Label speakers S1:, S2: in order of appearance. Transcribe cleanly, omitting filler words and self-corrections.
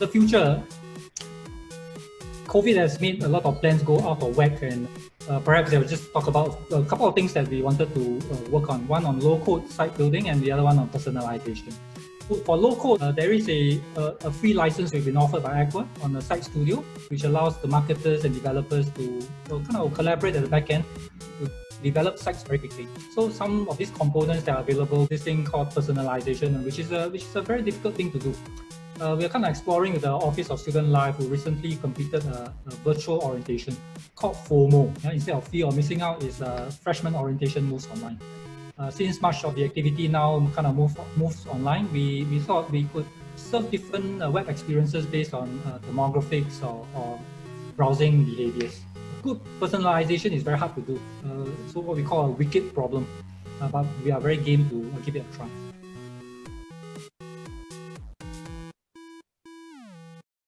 S1: The future, COVID has made a lot of plans go out of whack, and perhaps I'll just talk about a couple of things that we wanted to work on. One on low-code site building, and the other one on personalization. For low-code, there is a free license we've been offered by Acquia on the Site Studio, which allows the marketers and developers to kind of collaborate at the back end to develop sites very quickly. So some of these components that are available, this thing called personalization, which is a very difficult thing to do. We are kind of exploring with the Office of Student Life, who recently completed a virtual orientation called FOMO. Instead of fear of missing out, is freshman orientation moves online. Since much of the activity now kind of moves online, we thought we could serve different web experiences based on demographics or browsing behaviors. Good personalization is very hard to do. So what we call a wicked problem, but we are very game to give it a try.